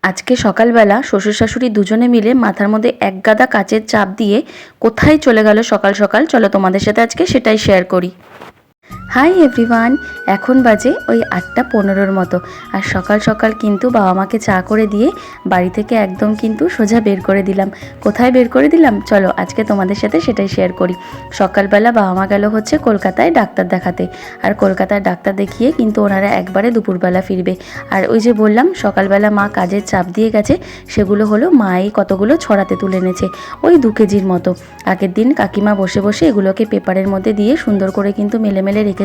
আজকে সকালবেলা শ্বশুর শাশুড়ি দুজনে মিলে মাথার মধ্যে এক গাদা কাচের চাপ দিয়ে কোথায় চলে গেল সকাল সকাল, চলো তোমাদের সাথে আজকে সেটাই শেয়ার করি। হাই এভরিওয়ান, এখন বাজে ওই 8:15 মতো। আর সকাল সকাল কিন্তু বাবা মাকে চা করে দিয়ে বাড়ি থেকে একদম কিন্তু সোজা বের করে দিলাম। কোথায় বের করে দিলাম চলো আজকে তোমাদের সাথে সেটাই শেয়ার করি। সকালবেলা বাবা মা গেল হচ্ছে কলকাতায় ডাক্তার দেখাতে। আর কলকাতায় ডাক্তার দেখিয়ে কিন্তু ওনারা একবারে দুপুরবেলা ফিরবে। আর ওই যে বললাম সকালবেলা মা কাজের চাপ দিয়ে গেছে, সেগুলো হলো মাই কতগুলো ছড়াতে তুলে এনেছে, ওই 2 কেজির মতো। আগের দিন কাকিমা বসে বসে এগুলোকে পেপারের মধ্যে দিয়ে সুন্দর করে কিন্তু মেলে মেলে রেখেছে।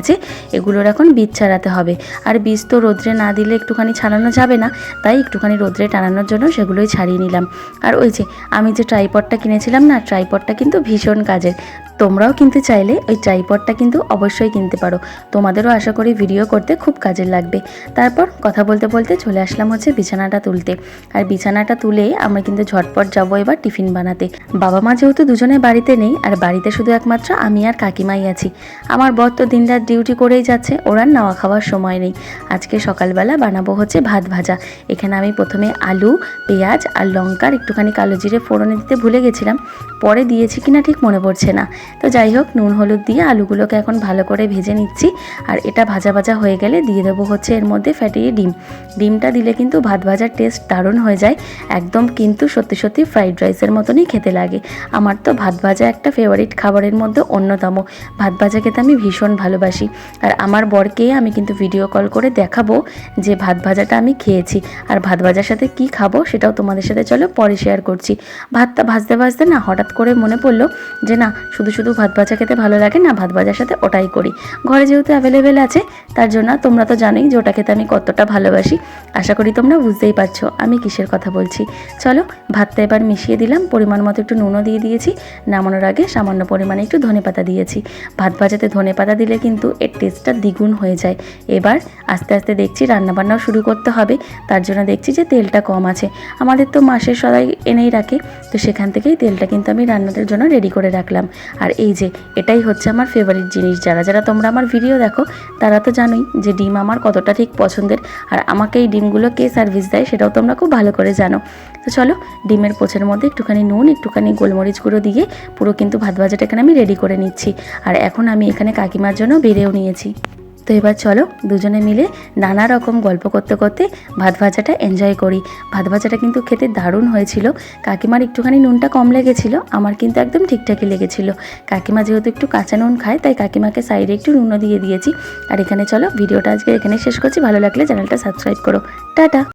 এগুলোর এখন বীজ ছাড়াতে হবে। আর বীজ তো রোদ্রে না দিলে একটুখানি ছাড়ানো যাবে না, তাই একটুখানি রোদ্রে টানানোর জন্য সেগুলোই ছাড়িয়ে নিলাম। আর ওই যে আমি যে ট্রাইপডটা কিনেছিলাম না, ট্রাইপডটা কিন্তু ভীষণ কাজের। তোমরাও কিন্তু চাইলে ওই ট্রাইপডটা কিন্তু অবশ্যই কিনতে পারো, তোমাদেরও আশা করি ভিডিও করতে খুব কাজের লাগবে। তারপর কথা বলতে বলতে চলে আসলাম হচ্ছে বিছানাটা তুলতে। আর বিছানাটা তুলে আমরা কিন্তু ঝটপট যাবো এবার টিফিন বানাতে। বাবা মা যেহেতু দুজনে বাড়িতে নেই, আর বাড়িতে শুধু একমাত্র আমি আর কাকিমাই আছি। আমার বর তো দিনরাত ডিউটি করেই যাচ্ছে, ওরা নাওয়া খাওয়ার সময় নেই। আজকে সকালবেলা বানাবো হচ্ছে ভাত ভাজা। এখানে আমি প্রথমে আলু, পেঁয়াজ আর লঙ্কার একটুখানি কালো জিরে ফোড়নে দিতে ভুলে গেছিলাম, পরে দিয়েছি কিনা ঠিক মনে পড়ছে না। তো যাই হোক, নুন হলুদ দিয়ে আলুগুলোকে এখন ভালো করে ভেজে নিচ্ছি। আর এটা ভাজা ভাজা হয়ে গেলে দিয়ে দেবো হচ্ছে এর মধ্যে ফ্যাটিয়ে ডিম। ডিমটা দিলে কিন্তু ভাত ভাজার টেস্ট দারুণ হয়ে যায়, একদম কিন্তু সত্যি সত্যি ফ্রাইড রাইসের মতনই খেতে লাগে। আমার তো ভাত ভাজা একটা ফেভারিট খাবারের মধ্যে অন্যতম। ভাত ভাজা খেতে আমি ভীষণ ভালোবাসি। আর আমার বরকে আমি কিন্তু ভিডিও কল করে দেখাবো যে ভাত ভাজাটা আমি খেয়েছি। আর ভাত ভাজার সাথে কি খাবো সেটাও তোমাদের সাথে চলো পরে শেয়ার করছি। ভাতটা ভাজতে ভাজতে না হঠাৎ করে মনে পড়লো যে না, শুধু শুধু ভাত ভাজা খেতে ভালো লাগে না, ভাত ভাজার সাথে ওটাই করি। ঘরে যেহেতু অ্যাভেলেবেল আছে, তার জন্য তোমরা তো জানোই যে ওটা খেতে আমি কতটা ভালোবাসি। আশা করি তোমরা বুঝতেই পারছো আমি কিসের কথা বলছি। চলো ভাতটা এবার মিশিয়ে দিলাম, পরিমাণ মতো একটু নুনও দিয়ে দিয়েছি। নামানোর আগে সামান্য পরিমাণে একটু ধনেপাতা দিয়েছি। ভাত ভাজাতে ধনেপাতা দিলে কিন্তু এর টেস্টটা দ্বিগুণ হয়ে যায়। এবার আস্তে আস্তে দেখছি রান্নাবান্নাও শুরু করতে হবে, তার জন্য দেখছি যে তেলটা কম আছে। আমাদের তো মাসের সদাই এনেই রাখে, তো সেখান থেকেই তেলটা কিন্তু আমি রান্নাটার জন্য রেডি করে রাখলাম। আর এই যে এটাই হচ্ছে আমার ফেভারিট জিনিস। যারা যারা তোমরা আমার ভিডিও দেখো তারা তো জানোই যে ডিম আমার কতটা ঠিক পছন্দের। আর আমাকে এই ডিমগুলো কে সার্ভিস দেয় সেটাও তোমরা খুব ভালো করে জানো। তো চলো ডিমের পোচের মধ্যে একটুখানি নুন, একটুখানি গোলমরিচ গুঁড়ো দিয়ে পুরো কিন্তু ভাত ভাজাটা এখানে আমি রেডি করে নিচ্ছি। আর এখন আমি এখানে কাকিমার জন্য বেড়েও নিয়েছি। তো এবার চলো দুজনে মিলে নানা রকম গল্প করতে করতে ভাত ভাজাটা এনজয় করি। ভাত ভাজাটা কিন্তু খেতে দারুণ হয়েছিল। কাকিমার একটুখানি নুনটা কম লেগেছিল, আমার কিন্তু একদম ঠিকঠাকই লেগেছিল। কাকিমা যেহেতু একটু কাঁচা নুন খায়, তাই কাকিমাকে সাইডে একটু নুনও দিয়ে দিয়েছি। আর এখানে চলো ভিডিওটা আজকে এখানে শেষ করছি। ভালো লাগলে চ্যানেলটা সাবস্ক্রাইব করো। টাটা।